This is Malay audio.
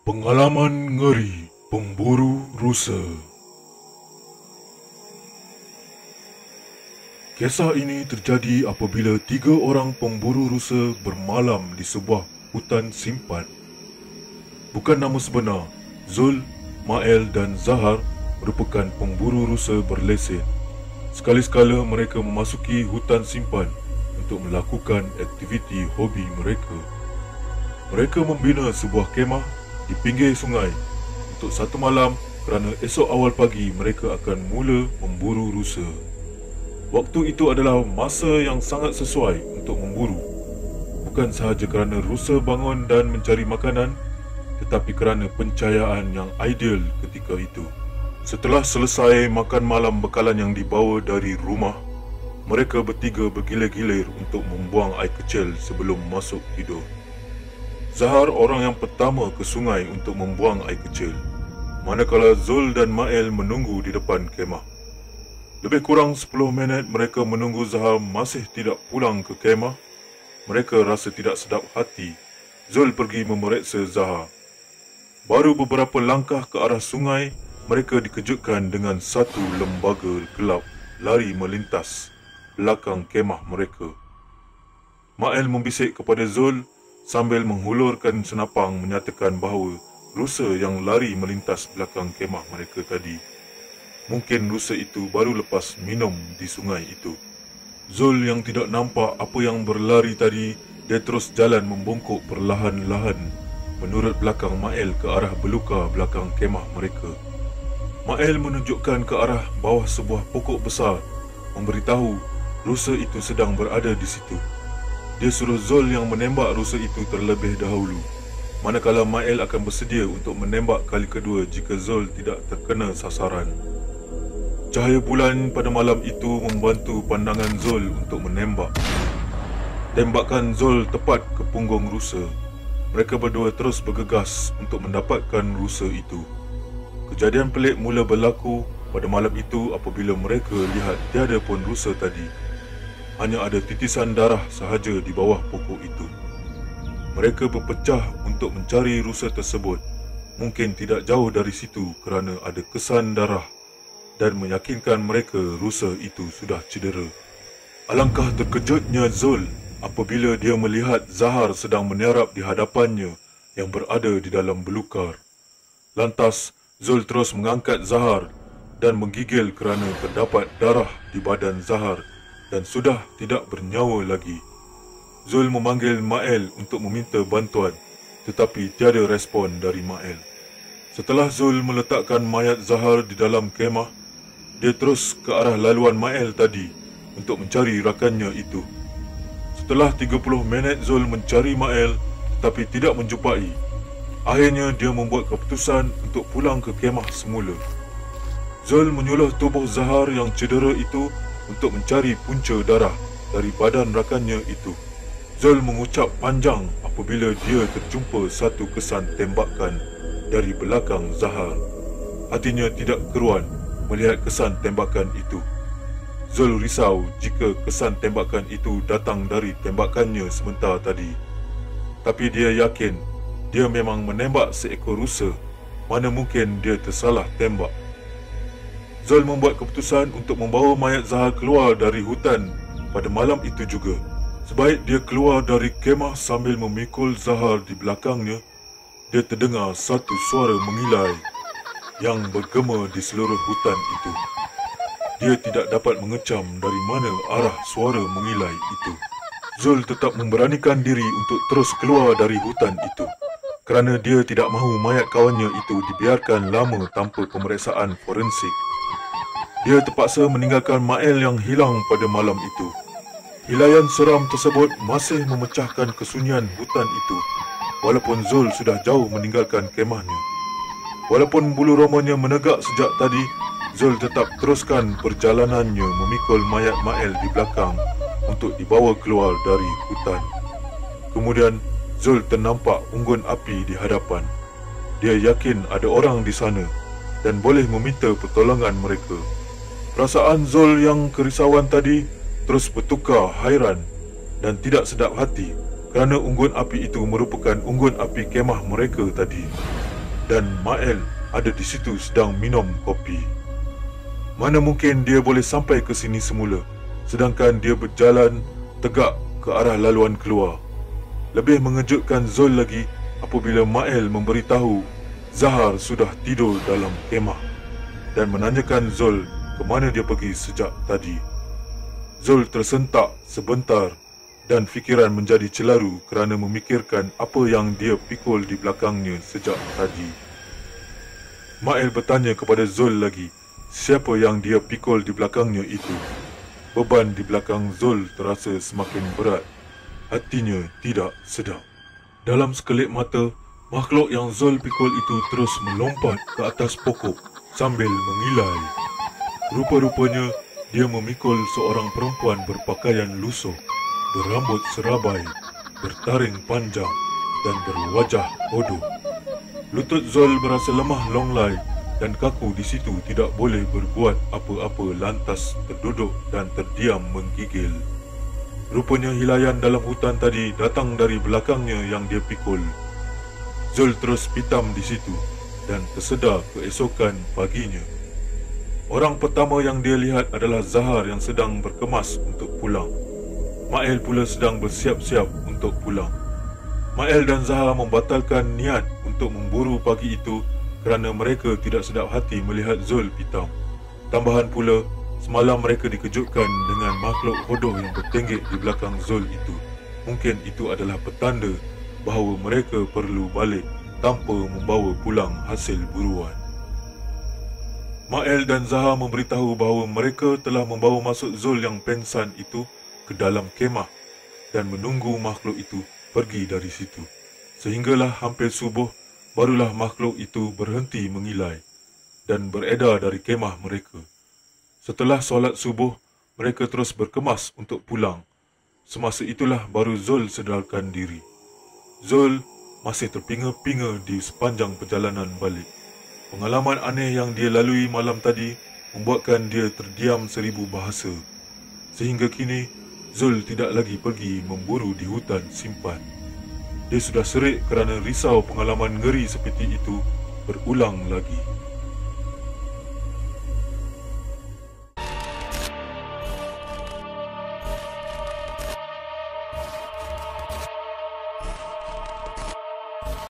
Pengalaman ngeri pemburu rusa. Kisah ini terjadi apabila 3 orang pemburu rusa bermalam di sebuah hutan simpan. Bukan nama sebenar, Zul, Mael dan Zahar merupakan pemburu rusa berlesen. Sekali-sekala mereka memasuki hutan simpan untuk melakukan aktiviti hobi mereka. Mereka membina sebuah kemah di pinggir sungai untuk satu malam kerana esok awal pagi mereka akan mula memburu rusa. Waktu itu adalah masa yang sangat sesuai untuk memburu. Bukan sahaja kerana rusa bangun dan mencari makanan, tetapi kerana pencahayaan yang ideal ketika itu. Setelah selesai makan malam bekalan yang dibawa dari rumah, mereka bertiga bergilir-gilir untuk membuang air kecil sebelum masuk tidur. Zahar orang yang pertama ke sungai untuk membuang air kecil, manakala Zul dan Mael menunggu di depan kemah. Lebih kurang 10 minit mereka menunggu Zahar masih tidak pulang ke kemah. Mereka rasa tidak sedap hati. Zul pergi memeriksa Zahar. Baru beberapa langkah ke arah sungai, mereka dikejutkan dengan satu lembaga gelap lari melintas belakang kemah mereka. Mael membisik kepada Zul sambil menghulurkan senapang menyatakan bahawa rusa yang lari melintas belakang kemah mereka tadi, mungkin rusa itu baru lepas minum di sungai itu. Zul yang tidak nampak apa yang berlari tadi, dia terus jalan membongkok perlahan-lahan menurut belakang Mael ke arah belukar belakang kemah mereka. Mael menunjukkan ke arah bawah sebuah pokok besar, memberitahu rusa itu sedang berada di situ. Dia suruh Zul yang menembak rusa itu terlebih dahulu, manakala Mael akan bersedia untuk menembak kali kedua jika Zul tidak terkena sasaran. Cahaya bulan pada malam itu membantu pandangan Zul untuk menembak. Tembakan Zul tepat ke punggung rusa. Mereka berdua terus bergegas untuk mendapatkan rusa itu. Kejadian pelik mula berlaku pada malam itu apabila mereka lihat tiada pun rusa tadi. Hanya ada titisan darah sahaja di bawah pokok itu. Mereka berpecah untuk mencari rusa tersebut. Mungkin tidak jauh dari situ kerana ada kesan darah dan meyakinkan mereka rusa itu sudah cedera. Alangkah terkejutnya Zul apabila dia melihat Zahar sedang menyarap di hadapannya yang berada di dalam belukar. Lantas Zul terus mengangkat Zahar dan menggigil kerana terdapat darah di badan Zahar dan sudah tidak bernyawa lagi. Zul memanggil Mael untuk meminta bantuan, tetapi tiada respon dari Mael. Setelah Zul meletakkan mayat Zahar di dalam kemah, dia terus ke arah laluan Mael tadi untuk mencari rakannya itu. Setelah 30 minit Zul mencari Mael tetapi tidak menjumpai. Akhirnya dia membuat keputusan untuk pulang ke kemah semula. Zul menyuluh tubuh Zahar yang cedera itu untuk mencari punca darah dari badan rakannya itu. Zul mengucap panjang apabila dia terjumpa satu kesan tembakan dari belakang Zahar. Hatinya tidak keruan melihat kesan tembakan itu. Zul risau jika kesan tembakan itu datang dari tembakannya sebentar tadi. Tapi dia yakin dia memang menembak seekor rusa, mana mungkin dia tersalah tembak. Zul membuat keputusan untuk membawa mayat Zahar keluar dari hutan pada malam itu juga. Sebaik dia keluar dari kemah sambil memikul Zahar di belakangnya, dia terdengar satu suara mengilai yang bergema di seluruh hutan itu. Dia tidak dapat mengecam dari mana arah suara mengilai itu. Zul tetap memberanikan diri untuk terus keluar dari hutan itu kerana dia tidak mahu mayat kawannya itu dibiarkan lama tanpa pemeriksaan forensik. Dia terpaksa meninggalkan Mael yang hilang pada malam itu. Hilaian seram tersebut masih memecahkan kesunyian hutan itu, walaupun Zul sudah jauh meninggalkan kemahnya. Walaupun bulu romanya menegak sejak tadi, Zul tetap teruskan perjalanannya memikul mayat Mael di belakang untuk dibawa keluar dari hutan. Kemudian Zul ternampak unggun api di hadapan. Dia yakin ada orang di sana dan boleh meminta pertolongan mereka. Perasaan Zul yang kerisauan tadi terus bertukar hairan dan tidak sedap hati kerana unggun api itu merupakan unggun api kemah mereka tadi. dan Mael ada di situ sedang minum kopi. Mana mungkin dia boleh sampai ke sini semula, sedangkan dia berjalan tegak ke arah laluan keluar. Lebih mengejutkan Zul lagi apabila Mael memberitahu Zahar sudah tidur dalam kemah dan menanyakan Zul ke mana dia pergi sejak tadi. Zul tersentak sebentar dan fikiran menjadi celaru kerana memikirkan apa yang dia pikul di belakangnya sejak tadi. Mael bertanya kepada Zul lagi siapa yang dia pikul di belakangnya itu. Beban di belakang Zul terasa semakin berat. Hatinya tidak sedap. Dalam sekelip mata, makhluk yang Zul pikul itu terus melompat ke atas pokok sambil mengilai. Rupa-rupanya dia memikul seorang perempuan berpakaian lusuh, berambut serabai, bertaring panjang dan berwajah bodoh. Lutut Zul berasa lemah longlai dan kaku di situ tidak boleh berbuat apa-apa, lantas terduduk dan terdiam menggigil. Rupanya hilayan dalam hutan tadi datang dari belakangnya yang dia pikul. Zul terus pitam di situ dan tersedar keesokan paginya. Orang pertama yang dia lihat adalah Zahar yang sedang berkemas untuk pulang. Mael pula sedang bersiap-siap untuk pulang. Mael dan Zahar membatalkan niat untuk memburu pagi itu kerana mereka tidak sedap hati melihat Zul pitam. Tambahan pula, semalam mereka dikejutkan dengan makhluk bodoh yang bertenggek di belakang Zul itu. Mungkin itu adalah petanda bahawa mereka perlu balik tanpa membawa pulang hasil buruan. Mael dan Zahar memberitahu bahawa mereka telah membawa masuk Zul yang pengsan itu ke dalam kemah dan menunggu makhluk itu pergi dari situ. Sehinggalah hampir subuh, barulah makhluk itu berhenti mengilai dan beredar dari kemah mereka. Setelah solat subuh, mereka terus berkemas untuk pulang. Semasa itulah baru Zul sedarkan diri. Zul masih terpinga-pinga di sepanjang perjalanan balik. Pengalaman aneh yang dia lalui malam tadi membuatkan dia terdiam 1000 bahasa. Sehingga kini, Zul tidak lagi pergi memburu di hutan simpan. Dia sudah serik kerana risau pengalaman ngeri seperti itu berulang lagi.